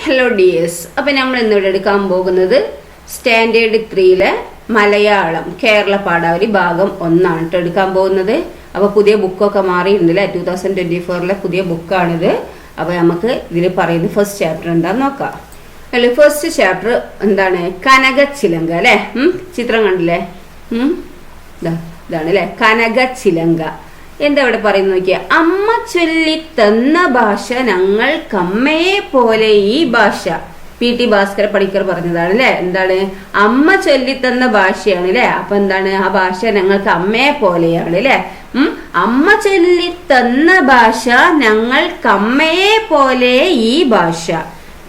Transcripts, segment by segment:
Hello dears, അപ്പം നമ്മൾ ഇന്നിവിടെ എടുക്കാൻ പോകുന്നത് സ്റ്റാൻഡേർഡ് 3 മലയാളം കേരള പാഠാവലി ഭാഗം 1 എടുക്കാൻ പോകുന്നത്. അപ്പോൾ പുതിയ ബുക്കൊക്കെ മാറിയിട്ടുണ്ടല്ലേ, 2024 പുതിയ ബുക്കാണിത്. അപ്പോൾ നമുക്ക് ഇതിൽ പറയുന്നത് ഫസ്റ്റ് ചാപ്റ്റർ എന്താന്ന് നോക്കാം. അല്ലെ, ഫസ്റ്റ് ചാപ്റ്റർ എന്താണ്? കനകച്ചിലങ്ക അല്ലേ. ചിത്രം കണ്ടില്ലേ? ഇതാണ് അല്ലേ, കനകച്ചിലങ്ക. എന്താ ഇവിടെ പറയുന്നത് നോക്കിയാ, അമ്മ ചൊല്ലി തന്ന ഭാഷ ഞങ്ങൾക്കമ്മയെ പോലെ ഈ ഭാഷ. PT ഭാസ്കര പണിക്കർ പറഞ്ഞതാണ് അല്ലെ. എന്താണ്? അമ്മ ചൊല്ലി തന്ന ഭാഷയാണ് അല്ലെ. അപ്പൊ എന്താണ്? ആ ഭാഷ ഞങ്ങൾക്ക് അമ്മയെ പോലെയാണ് അല്ലെ. അമ്മ ചൊല്ലി തന്ന ഭാഷ ഞങ്ങൾക്കമ്മയെ പോലെ ഈ ഭാഷ.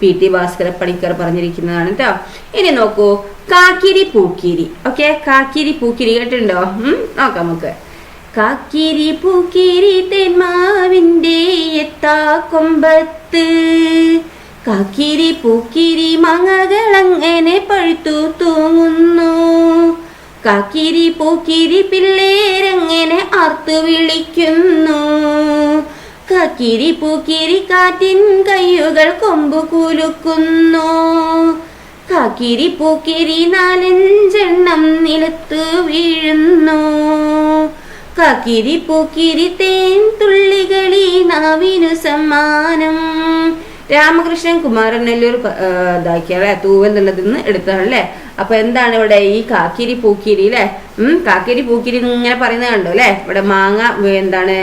PT ഭാസ്കര പണിക്കർ പറഞ്ഞിരിക്കുന്നതാണ് കേട്ടോ. ഇനി നോക്കൂ, കാക്കിരി പൂക്കിരി. ഓക്കെ, കാക്കിരി പൂക്കിരി കേട്ടിട്ടുണ്ടോ? നോക്കാം നമുക്ക്. കാക്കിരി പൂക്കിരി തെന്മാവിൻ്റെ എത്താ കൊമ്പത്ത്, കാക്കിരി പൂക്കിരി മാങ്ങകളങ്ങനെ പഴുത്തു തൂങ്ങുന്നു, കാക്കിരി പൂക്കിരി പിള്ളേരങ്ങനെ ആർത്തു വിളിക്കുന്നു, കാക്കിരി പൂക്കിരി കാറ്റിൻ കയ്യുകൾ കൊമ്പു കുലുക്കുന്നു, കാക്കിരി പൂക്കിരി 4-5 നിലത്തു വീഴുന്നു, കാക്കിരി പൂക്കിരി തേൻ തുള്ളികളി നാവിനു സമ്മാനം. രാമകൃഷ്ണൻ കുമാരനെല്ലൂർ ഇതാക്കിയാലേ, തൂവെന്നുള്ളതിൽ നിന്ന് എടുത്തതല്ലേ. അപ്പൊ എന്താണ് ഇവിടെ ഈ കാക്കിരി പൂക്കിരി അല്ലെ. കാക്കിരി പൂക്കിരി ഇങ്ങനെ പറയുന്നത് കണ്ടോ അല്ലെ. ഇവിടെ മാങ്ങ എന്താണ്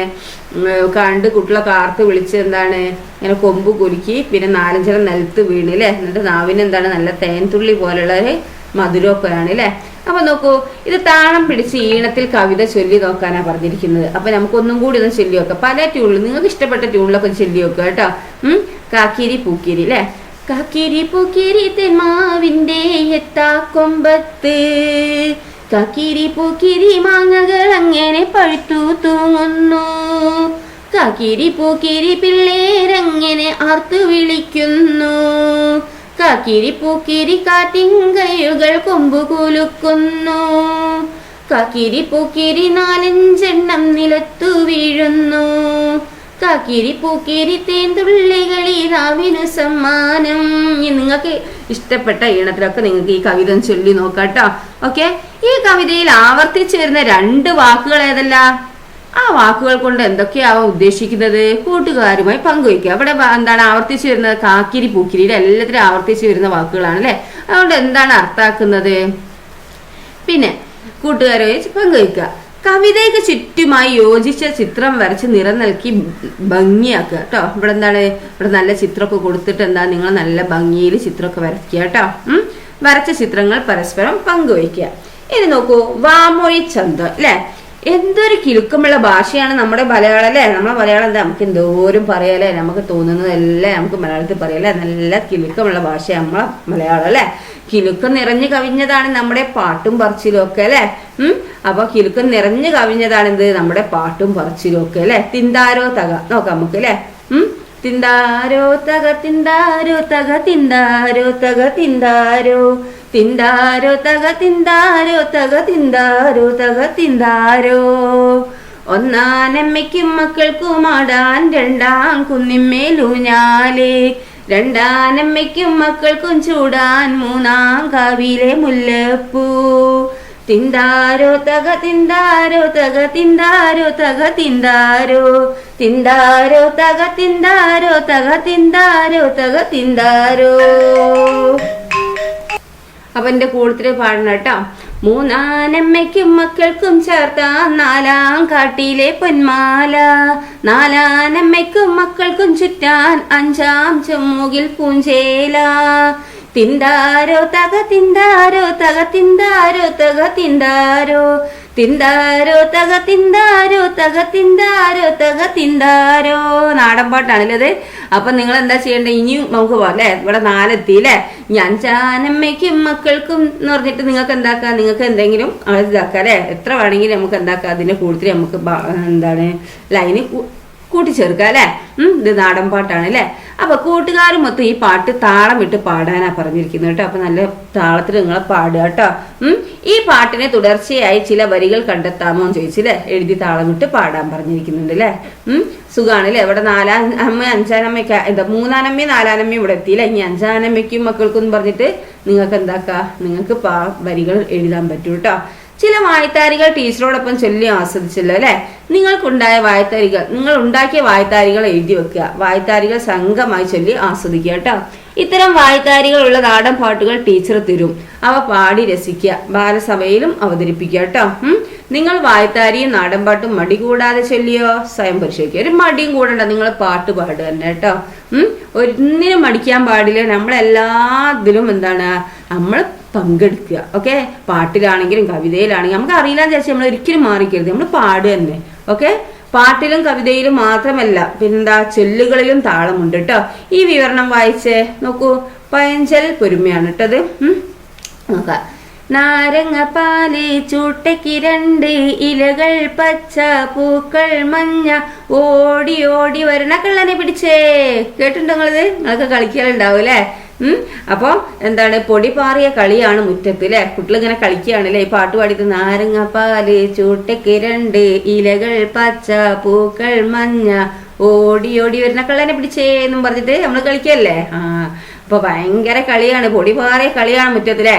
കണ്ട് കുട്ടികളെ കാർത്ത് വിളിച്ച് എന്താണ് ഇങ്ങനെ കൊമ്പ് കുലുക്കി, പിന്നെ 4-5 നിലത്ത് വീണ് അല്ലെ. എന്നിട്ട് നാവിന് എന്താണ് നല്ല തേൻതുള്ളി പോലുള്ള ഒരു മധുരമൊക്കെയാണ് അല്ലെ. അപ്പൊ നോക്കൂ, ഇത് താളം പിടിച്ച് ഈണത്തിൽ കവിത ചൊല്ലി നോക്കാനാ പറഞ്ഞിരിക്കുന്നത്. അപ്പൊ നമുക്കൊന്നും കൂടി ഒന്ന് ചൊല്ലി നോക്കാം. പല ട്യൂണിൽ നിങ്ങൾക്ക് ഇഷ്ടപ്പെട്ട ട്യൂണിലൊക്കെ ചൊല്ലി നോക്കുക കേട്ടോ. കാക്കിരി പൂക്കിരി അല്ലെ. കാക്കിരി പൂക്കിരി തെന്മാവിൻ്റെ എത്താ കൊമ്പത്ത്, കാക്കിരി പൂക്കിരി മാങ്ങകൾ അങ്ങനെ പഴുത്തു തൂങ്ങുന്നു, കാക്കിരി പൂക്കിരി പിള്ളേരങ്ങനെ ആർത്തു വിളിക്കുന്നു, കാക്കിരി പൂക്കിരി കാറ്റിൻ കയ്യുകൾ കൊമ്പു കുലുക്കുന്നു, കാക്കിരി പൂക്കിരി 4-5 നിലത്തു വീഴുന്നു, കാക്കിരി പൂക്കിരി തേൻതുള്ളികളി രാവിനു സമ്മാനം. നിങ്ങൾക്ക് ഇഷ്ടപ്പെട്ട ഈണത്തിലൊക്കെ നിങ്ങൾക്ക് ഈ കവിത ചൊല്ലി നോക്കാട്ടോ. ഓക്കെ, ഈ കവിതയിൽ ആവർത്തിച്ചു വരുന്ന 2 വാക്കുകൾ ഏതല്ല? ആ വാക്കുകൾ കൊണ്ട് എന്തൊക്കെയാവും ഉദ്ദേശിക്കുന്നത്? കൂട്ടുകാരുമായി പങ്കുവയ്ക്കുക. അവിടെ എന്താണ് ആവർത്തിച്ചു വരുന്നത്? കാക്കിരി പൂക്കിരി എല്ലാത്തിനും ആവർത്തിച്ചു വരുന്ന വാക്കുകളാണ് അല്ലെ. അതുകൊണ്ട് എന്താണ് അർത്ഥാക്കുന്നത്? പിന്നെ കൂട്ടുകാരുമായി പങ്കുവയ്ക്കുക. കവിതയ്ക്ക് ചുറ്റുമായി യോജിച്ച ചിത്രം വരച്ച് നിറം നൽകി ഭംഗിയാക്കുക കേട്ടോ. ഇവിടെ എന്താണ്? ഇവിടെ നല്ല ചിത്രമൊക്കെ കൊടുത്തിട്ട് എന്താ നിങ്ങൾ നല്ല ഭംഗിയിൽ ചിത്രമൊക്കെ വരയ്ക്കുക കേട്ടോ. വരച്ച ചിത്രങ്ങൾ പരസ്പരം പങ്കുവയ്ക്കുക. ഇനി നോക്കൂ, വാമൊഴി ചന്തം അല്ലെ. എന്തൊരു കിലുക്കമുള്ള ഭാഷയാണ് നമ്മുടെ മലയാളം അല്ലെ. നമ്മളെ മലയാളം എന്താ, നമുക്ക് എന്തോരം പറയാല്ലേ, നമുക്ക് തോന്നുന്നതല്ലേ നമുക്ക് മലയാളത്തിൽ പറയാല്ലേ. നല്ല കിലുക്കമുള്ള ഭാഷ നമ്മളെ മലയാളം അല്ലെ. കിലുക്കം നിറഞ്ഞു കവിഞ്ഞതാണ് നമ്മുടെ പാട്ടും പറച്ചിലും ഒക്കെ അല്ലെ. അപ്പൊ കിലുക്കം നിറഞ്ഞു കവിഞ്ഞതാണ് എന്ത്? നമ്മുടെ പാട്ടും പറച്ചിലും ഒക്കെ അല്ലെ. തിന്താരോ തക നോക്കാം നമുക്ക് അല്ലെ. തിന്താരോ തക തിന്താരോ തക തിന്താരോ തക തിന്താരോ തിന്താരോ തക തിന്താരോ തക തിന്താരോ തക തിന്താരോ. ഒന്നാനമ്മയ്ക്കും മക്കൾക്കും ആടാൻ 2 കുന്നിന്മേലൂഞ്ഞാലേ, 2 മക്കൾക്കും ചൂടാൻ 3 കാവിലെ മുല്ലപ്പൂ. തിന്താരോ തക തിന്താരോ തക തിന്താരോ തക തിന്താരോ തിന്താരോ തക തിന്താരോ തക തിന്താരോ തക തിന്താരോ. അപ്പൊ എന്റെ കൂട്ടത്തില് പാടണം കേട്ടോ. 3 മക്കൾക്കും ചേർത്താൻ 4 കാട്ടിലെ പൊന്മാല, 4 മക്കൾക്കും ചുറ്റാൻ 5 ചെമ്മൂകിൽ പൂഞ്ചേല. തിന്താരോ തക തിന്താരോ തക തിന്താരോ തക തിന്താരോ തിന്താരോ തക തിന്താരോ തക തിന്താരോ തക തിന്താരോ. നാടൻ പാട്ടാണല്ലേ അത്. അപ്പൊ നിങ്ങൾ എന്താ ചെയ്യേണ്ടത്? ഇനിയും നമുക്ക് പോകാം അല്ലെ. ഇവിടെ 4 എത്തി അല്ലെ. 5 മക്കൾക്കും എന്ന് പറഞ്ഞിട്ട് നിങ്ങൾക്ക് എന്താക്കാം, നിങ്ങൾക്ക് എന്തെങ്കിലും ഇതാക്കാം അല്ലെ. എത്ര വേണമെങ്കിലും നമുക്ക് എന്താക്കാം, അതിന്റെ കൂടുതൽ നമുക്ക് എന്താണ് ലൈന് കൂട്ടിച്ചേർക്കുക അല്ലെ. ഇത് നാടൻ പാട്ടാണ് അല്ലെ. അപ്പൊ കൂട്ടുകാരും മൊത്തം ഈ പാട്ട് താളം വിട്ട് പാടാനാ പറഞ്ഞിരിക്കുന്നത് കേട്ടോ. അപ്പൊ നല്ല താളത്തിൽ നിങ്ങളെ പാടുക കേട്ടോ. ഈ പാട്ടിനെ തുടർച്ചയായി ചില വരികൾ കണ്ടെത്താമോ എന്ന് ചോദിച്ചില്ലേ, എഴുതി താളം വിട്ട് പാടാൻ പറഞ്ഞിരിക്കുന്നുണ്ട് അല്ലെ. സുഖാണ് അല്ലെ. ഇവിടെ 4 അമ്മ 5 അമ്മയ്ക്ക് എന്താ 3 അമ്മയും 4 അമ്മയും ഇവിടെ എത്തിയില്ല. ഇനി 5 അമ്മയ്ക്കും മക്കൾക്കും പറഞ്ഞിട്ട് നിങ്ങൾക്ക് എന്താക്കാ, നിങ്ങൾക്ക് വരികൾ എഴുതാൻ പറ്റൂ കേട്ടോ. ചില വായ്ത്താരികൾ ടീച്ചറോടൊപ്പം ചൊല്ലി ആസ്വദിച്ചല്ലോ അല്ലെ. നിങ്ങൾക്കുണ്ടായ വായ്ത്താരികൾ, നിങ്ങൾ ഉണ്ടാക്കിയ വായ്ത്താരികൾ എഴുതി വെക്കുക. വായ്ത്താരികൾ സംഘമായി ചൊല്ലി ആസ്വദിക്കുക കേട്ടോ. ഇത്തരം വായ്ത്താരികളുള്ള നാടൻ പാട്ടുകൾ ടീച്ചർ തരും. അവ പാടി രസിക്കുക. ബാലസഭയിലും അവതരിപ്പിക്കുക കേട്ടോ. നിങ്ങൾ വായ്ത്താരിയും നാടൻ പാട്ടും മടി കൂടാതെ ചൊല്ലിയോ? സ്വയം പരിശോധിക്കുക. ഒരു മടിയും കൂടണ്ട, നിങ്ങൾ പാട്ട് പാടുക തന്നെ കേട്ടോ. ഒന്നിനും മടിക്കാൻ പാടില്ല. നമ്മളെല്ലാത്തിലും എന്താണ്, നമ്മൾ പങ്കെടുക്കുക. ഓക്കെ, പാട്ടിലാണെങ്കിലും കവിതയിലാണെങ്കിലും നമുക്ക് അറിയില്ലാന്ന് വിചാരിച്ചാൽ നമ്മൾ ഒരിക്കലും മാറിക്കരുത്, നമ്മൾ പാടുക തന്നെ. ഓക്കെ, പാട്ടിലും കവിതയിലും മാത്രമല്ല, പിന്നെന്താ ചൊല്ലുകളിലും താളമുണ്ട് കേട്ടോ. ഈ വിവരണം വായിച്ചേ നോക്കൂ. പയഞ്ചൽ പൊരുമയാണ് കേട്ടത്. നോക്കാം. നാരങ്ങപ്പാല് ചൂട്ടയ്ക്ക് 2 ഇലകൾ പച്ച പൂക്കൾ മഞ്ഞ ഓടി ഓടി വരണ കള്ളനെ പിടിച്ചേ. കേട്ടിട്ടുണ്ടോ നിങ്ങളിത്? നിങ്ങളൊക്കെ കളിക്കാറുണ്ടാവും അല്ലെ. അപ്പൊ എന്താണ്, പൊടി പാറിയ കളിയാണ് മുറ്റത്ത് അല്ലെ. കുട്ടികളിങ്ങനെ കളിക്കുകയാണല്ലേ ഈ പാട്ട് പാടിയത്. നാരങ്ങപ്പാല് ചൂട്ടയ്ക്ക് 2 ഇലകൾ പച്ച പൂക്കൾ മഞ്ഞ ഓടി ഓടി വരുന്ന കള്ളനെ പിടിച്ചേ എന്നും പറഞ്ഞിട്ട് നമ്മൾ കളിക്കല്ലേ. അപ്പൊ ഭയങ്കര കളിയാണ്, പൊടി പാറിയ കളിയാണ് മുറ്റത്തിലെ.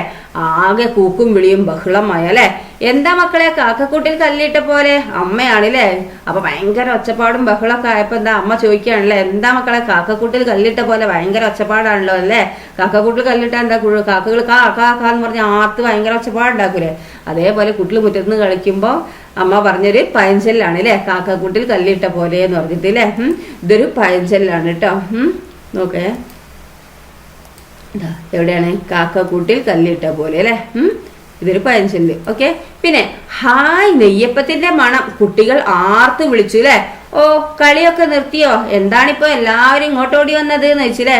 ആകെ കൂക്കും വിളിയും ബഹളമായ അല്ലെ. എന്താ മക്കളെ കാക്കക്കൂട്ടിൽ കല്ലിട്ട പോലെ? അമ്മയാണല്ലേ. അപ്പൊ ഭയങ്കര ഒച്ചപ്പാടും ബഹളമൊക്കെ ആയപ്പോ എന്താ അമ്മ ചോദിക്കുകയാണല്ലേ, എന്താ മക്കളെ കാക്കക്കൂട്ടിൽ കല്ലിട്ട പോലെ? ഭയങ്കര ഒച്ചപ്പാടാണല്ലോ അല്ലേ. കാക്കക്കൂട്ടിൽ കല്ലിട്ടാ എന്താ, കാക്കകൾ കാ കാ കാന്ന് പറഞ്ഞ ആർത്ത് ഭയങ്കര ഒച്ചപ്പാടുണ്ടാക്കൂലേ. അതേപോലെ കുട്ടികൾ മുറ്റത്തുനിന്ന് കളിക്കുമ്പോ അമ്മ പറഞ്ഞൊരു പഴഞ്ചൊല്ലാണ് അല്ലെ, കാക്കക്കൂട്ടിൽ കല്ലിട്ട പോലെ എന്ന് പറഞ്ഞിട്ട് അല്ലേ. ഇതൊരു പഴഞ്ചൊല്ലാണ് കേട്ടോ. നോക്കേ, എവിടെയാണ്? കാക്കക്കൂട്ടിൽ കല്ലിട്ട പോലെ അല്ലെ. ഇതൊരു പഴഞ്ചൊല്ല്. ഓക്കെ, പിന്നെ ഹായ് നെയ്യപ്പത്തിന്റെ മണം. കുട്ടികൾ ആർത്ത് വിളിച്ചു അല്ലെ. ഓ കളിയൊക്കെ നിർത്തിയോ? എന്താണിപ്പോ എല്ലാവരും ഇങ്ങോട്ടോടി വന്നത് എന്ന് വെച്ചില്ലേ.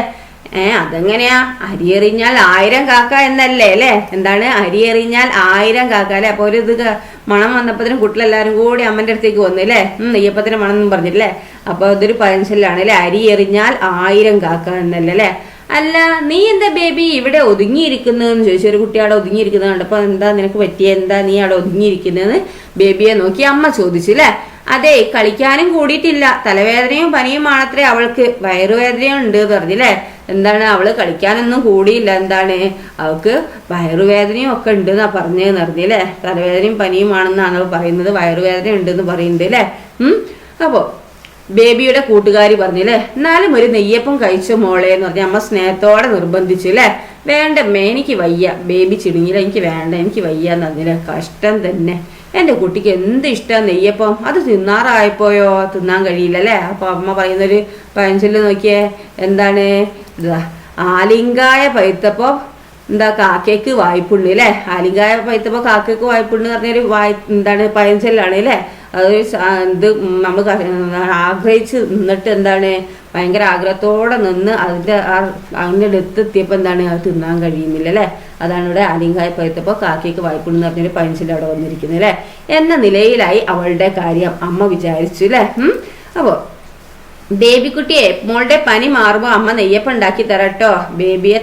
അതെങ്ങനെയാ? അരിയെറിഞ്ഞാൽ 1000 കാക്ക എന്നല്ലേ അല്ലെ. എന്താണ്? അരിയെറിഞ്ഞാൽ 1000 കാക്ക അല്ലെ. അപ്പൊ ഒരു ഇത് മണം വന്നപ്പോഴത്തേനും കുട്ടികളെല്ലാരും കൂടി അമ്മന്റെ അടുത്തേക്ക് വന്നു അല്ലെ. നെയ്യപ്പത്തിന്റെ മണം എന്നും പറഞ്ഞില്ലേ. അപ്പൊ ഇതൊരു പഴഞ്ചൊല്ലാണ് അല്ലെ. അരി എറിഞ്ഞാൽ 1000 കാക്ക എന്നല്ലേ അല്ലെ. അല്ല നീ എന്താ ബേബി ഇവിടെ ഒതുങ്ങിയിരിക്കുന്നതെന്ന് ചോദിച്ചു. ഒരു കുട്ടി അവിടെ ഒതുങ്ങിയിരിക്കുന്നത് കണ്ടപ്പോ എന്താ നിനക്ക് പറ്റിയ, എന്താ നീ അവിടെ ഒതുങ്ങിയിരിക്കുന്നതെന്ന് ബേബിയെ നോക്കി അമ്മ ചോദിച്ചു അല്ലെ. അതെ, കളിക്കാനും കൂടിയിട്ടില്ല, തലവേദനയും പനിയുമാണത്രേ അവൾക്ക്, വയറുവേദനയും ഉണ്ട് പറഞ്ഞില്ലേ. എന്താണ്, അവള് കളിക്കാനൊന്നും കൂടിയില്ല, എന്താണ് അവൾക്ക് വയറുവേദനയും ഒക്കെ ഉണ്ട് എന്നാ പറഞ്ഞതെന്ന് അറിഞ്ഞില്ലേ. തലവേദനയും പനിയുമാണെന്നാണ് പറയുന്നത്, വയറുവേദന ഉണ്ടെന്ന് പറയുന്നുണ്ട് അല്ലെ. അപ്പോ ബേബിയുടെ കൂട്ടുകാരി പറഞ്ഞില്ലേ, എന്നാലും ഒരു നെയ്യപ്പം കഴിച്ച മോളെ എന്ന് പറഞ്ഞ അമ്മ സ്നേഹത്തോടെ നിർബന്ധിച്ചു അല്ലെ. വേണ്ടമ്മേ എനിക്ക് വയ്യ. ബേബി ചിടുങ്ങില്ല, എനിക്ക് വേണ്ട, എനിക്ക് വയ്യ എന്ന് പറഞ്ഞില്ലേ. കഷ്ടം തന്നെ. എൻ്റെ കുട്ടിക്ക് എന്ത് ഇഷ്ടം നെയ്യപ്പം. അത് തിന്നാറായപ്പോയോ? തിന്നാൻ കഴിയില്ല അല്ലെ. അപ്പൊ അമ്മ പറയുന്നൊരു പഴഞ്ചൊല്ല് നോക്കിയേ. എന്താണ്? ആലിങ്കായ പഴുത്തപ്പോ എന്താ കാക്കയ്ക്ക് വായ്പുണ്ട് അല്ലെ. ആലിങ്കായ പഴുത്തപ്പോ കാക്കയ്ക്ക് വായ്പുണ്ട് പറഞ്ഞൊരു എന്താണ് പഴഞ്ചൊല്ലാണ് അല്ലെ. അതൊരു ഇത് നമ്മൾ ആഗ്രഹിച്ച് നിന്നിട്ട് എന്താണ്, ഭയങ്കര ആഗ്രഹത്തോടെ നിന്ന് അതിൻ്റെ അടുത്തെത്തിയപ്പോ എന്താണ്, അത് തിന്നാൻ കഴിയുന്നില്ല അല്ലെ. അതാണ് ഇവിടെ ആലിങ്കായ പഴുത്തപ്പോ കാക്കയ്ക്ക് വായ്പുണ്ടെന്ന് പറഞ്ഞൊരു പഴഞ്ചൊല്ല് അവിടെ വന്നിരിക്കുന്നത് അല്ലെ. എന്ന നിലയിലായി അവളുടെ കാര്യം അമ്മ വിചാരിച്ചു അല്ലെ. അപ്പോ ബേബിക്കുട്ടിയെ മോളുടെ പനി മാറുമ്പോ അമ്മ നെയ്യപ്പം ഉണ്ടാക്കി തരട്ടോ. ബേബിയെ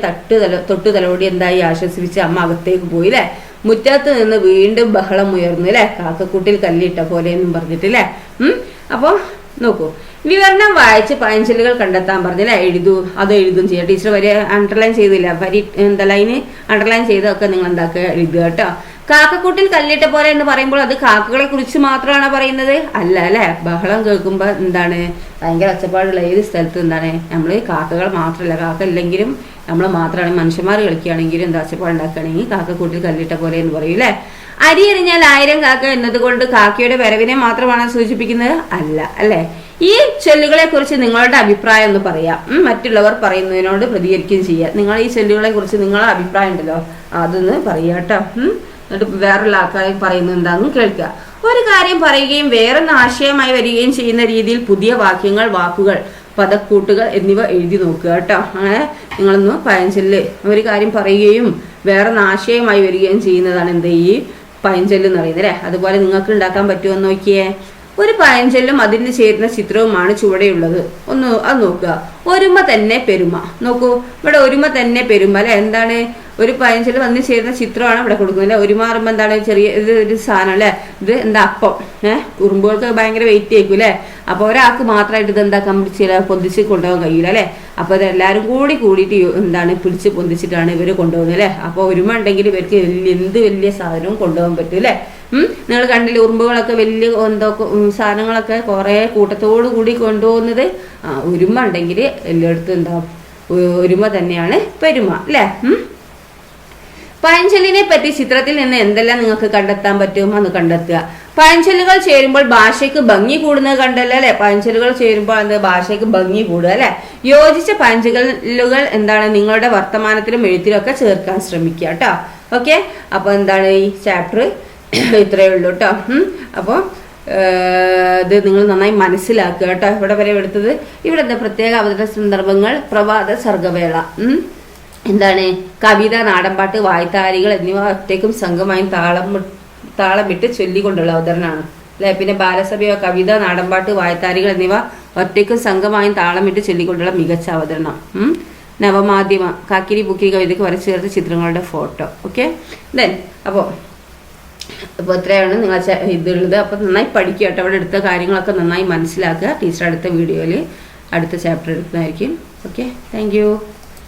തൊട്ടു തലോടി എന്തായി ആശ്വസിപ്പിച്ച് അമ്മ അകത്തേക്ക് പോയില്ലേ. മുറ്റത്ത് നിന്ന് വീണ്ടും ബഹളം ഉയർന്നു അല്ലെ. കാക്കക്കൂട്ടിൽ കല്ലിട്ട പോലെ എന്നും പറഞ്ഞിട്ടില്ലേ. അപ്പൊ നോക്കൂ, വിവരണം വായിച്ച് പഴഞ്ചൊല്ലുകൾ കണ്ടെത്താൻ പറഞ്ഞില്ലേ. അത് എഴുതും ചെയ്യാം. ടീച്ചർ വരി അണ്ടർലൈൻ ചെയ്തില്ല, എന്താ ലൈന് അണ്ടർലൈൻ ചെയ്തൊക്കെ നിങ്ങൾ എന്താക്കുക, എഴുതുക കേട്ടോ. കാക്കക്കൂട്ടിൽ കല്ലിട്ട പോലെ എന്ന് പറയുമ്പോൾ അത് കാക്കകളെ കുറിച്ച് മാത്രമാണ് പറയുന്നത് അല്ല അല്ലെ. ബഹളം കേൾക്കുമ്പോ എന്താണ്, ഭയങ്കര ഒച്ചപ്പാടുള്ള ഏത് സ്ഥലത്ത് എന്താണ്, നമ്മള് കാക്കകൾ മാത്രമല്ല, കാക്ക ഇല്ലെങ്കിലും നമ്മൾ മാത്രമാണ്, മനുഷ്യന്മാർ കളിക്കുകയാണെങ്കിലും എന്താ ഒച്ചപ്പാടുണ്ടാക്കുകയാണെങ്കിൽ കാക്കക്കൂട്ടിൽ കല്ലിട്ട പോലെ എന്ന് പറയും അല്ലെ. അരി എറിഞ്ഞാൽ 1000 കാക്ക എന്നതുകൊണ്ട് കാക്കയുടെ വരവിനെ മാത്രമാണ് സൂചിപ്പിക്കുന്നത് അല്ല അല്ലെ. ഈ ചൊല്ലുകളെ കുറിച്ച് നിങ്ങളുടെ അഭിപ്രായം ഒന്ന് പറയാം. മറ്റുള്ളവർ പറയുന്നതിനോട് പ്രതികരിക്കുകയും ചെയ്യാം. നിങ്ങൾ ഈ ചൊല്ലുകളെ കുറിച്ച് നിങ്ങളുടെ അഭിപ്രായം ഉണ്ടല്ലോ, അതൊന്ന് പറയാ കേട്ടോ. എന്നിട്ട് വേറൊരു ആൾക്കാർ പറയുന്നത് എന്താണെന്ന് കേൾക്കുക. ഒരു കാര്യം പറയുകയും വേറൊന്ന് ആശയമായി വരികയും ചെയ്യുന്ന രീതിയിൽ പുതിയ വാക്യങ്ങൾ, വാക്കുകൾ, പദക്കൂട്ടുകൾ എന്നിവ എഴുതി നോക്കുക കേട്ടോ. അങ്ങനെ നിങ്ങളൊന്ന് പഴഞ്ചൊല്ല്, ഒരു കാര്യം പറയുകയും വേറൊന്ന് ആശയമായി വരികയും ചെയ്യുന്നതാണ് എന്ത്, ഈ പഴഞ്ചൊല്ല് എന്ന് പറയുന്നത് അല്ലേ. അതുപോലെ നിങ്ങൾക്ക് ഉണ്ടാക്കാൻ പറ്റുമോ എന്ന് നോക്കിയേ. ഒരു പഴഞ്ചൊല്ലും അതിന് ചേരുന്ന ചിത്രവുമാണ് ചുവടെയുള്ളത്. അത് നോക്കുക. ഒരുമ തന്നെ പെരുമ. നോക്കൂ, ഇവിടെ ഒരുമ തന്നെ പെരുമ അല്ലെ. എന്താണ്? ഒരു പഴഞ്ചൊല്ലും അതിന് ചേരുന്ന ചിത്രമാണ് ഇവിടെ കൊടുക്കുന്നത് അല്ലെ. ഒരുമ പറയുമ്പോൾ എന്താണ്? ചെറിയ ഇത് ഒരു സാധനം അല്ലെ. ഇത് എന്താ? അപ്പം. ഉറുമ്പുകൾക്ക് ഭയങ്കര വെയിറ്റ് ആയിരിക്കും അല്ലെ. അപ്പൊ ഒരാൾക്ക് മാത്രമായിട്ട് ഇത് എന്താ കമ്പിടിച്ചില്ല, പൊന്തിച്ച് കൊണ്ടുപോകാൻ കഴിയില്ല അല്ലെ. അപ്പൊ ഇതെല്ലാരും കൂടിയിട്ട് എന്താണ് പിടിച്ച് പൊന്തിച്ചിട്ടാണ് ഇവര് കൊണ്ടുപോകുന്നത് അല്ലെ. അപ്പൊ ഒരുമ ഉണ്ടെങ്കിൽ ഇവർക്ക് എന്ത് വലിയ സാധനവും കൊണ്ടുപോകാൻ പറ്റും അല്ലെ. നിങ്ങൾ കണ്ടില്ലേ, ഉറുമ്പുകളൊക്കെ വലിയ സാധനങ്ങളൊക്കെ കുറെ കൂട്ടത്തോടു കൂടി കൊണ്ടുപോകുന്നത്. ഒരുമ ഉണ്ടെങ്കിൽ എല്ലായിടത്തും എന്താ? ഒരുമ തന്നെയാണ് പെരുമ അല്ലെ. പഴഞ്ചൊല്ലിനെ പറ്റി ചിത്രത്തിൽ നിന്ന് എന്തെല്ലാം നിങ്ങൾക്ക് കണ്ടെത്താൻ പറ്റും എന്ന് കണ്ടെത്തുക. പഴഞ്ചൊല്ലുകൾ ചേരുമ്പോൾ ഭാഷയ്ക്ക് ഭംഗി കൂടുന്നത് കണ്ടല്ലോ അല്ലെ. പഴഞ്ചൊല്ലുകൾ ചേരുമ്പോൾ എന്ത്? ഭാഷയ്ക്ക് ഭംഗി കൂടുക അല്ലെ. യോജിച്ച പഴഞ്ചൊല്ലുകൾ എന്താണ്? നിങ്ങളുടെ വർത്തമാനത്തിലും എഴുത്തിലും ഒക്കെ ചേർക്കാൻ ശ്രമിക്കുക കേട്ടോ. ഓക്കെ, അപ്പൊ എന്താണ് ഈ ചാപ്റ്റർ ഇത്രയേ ഉള്ളൂ കേട്ടോ. അപ്പോൾ ഇത് നിങ്ങൾ നന്നായി മനസ്സിലാക്കുക കേട്ടോ. ഇവിടെ വരെ എടുത്തത് ഇവിടെ എന്താ? പ്രത്യേക അവതരണ സന്ദർഭങ്ങൾ, പ്രഭാത സർഗവേള, എന്താണ്? കവിത, നാടൻപാട്ട്, വായ്ത്താരികൾ എന്നിവ ഒറ്റയ്ക്കും സംഘമായും താളമിട്ട് ചൊല്ലിക്കൊണ്ടുള്ള അവതരണമാണ് അല്ലെ. പിന്നെ ബാലസഭയോ കവിത, നാടൻപാട്ട്, വായ്ത്താരികൾ എന്നിവ ഒറ്റയ്ക്കും സംഘമായും താളമിട്ട് ചൊല്ലിക്കൊണ്ടുള്ള മികച്ച അവതരണം. നവമാധ്യമ കാക്കിരി ബുക്കി കവിതയ്ക്ക് വരച്ചു ചേർത്ത ചിത്രങ്ങളുടെ ഫോട്ടോ. ഓക്കെ, ദെൻ അപ്പോൾ ഇത്രയാണ് നിങ്ങൾ ഇതുള്ളത്. അപ്പോൾ നന്നായി പഠിക്കുക കേട്ടോ. അവിടെ എടുത്ത കാര്യങ്ങളൊക്കെ നന്നായി മനസ്സിലാക്കുക. ടീച്ചർ അടുത്ത വീഡിയോയിൽ അടുത്ത ചാപ്റ്റർ എടുക്കുന്നതായിരിക്കും. Okay, thank you.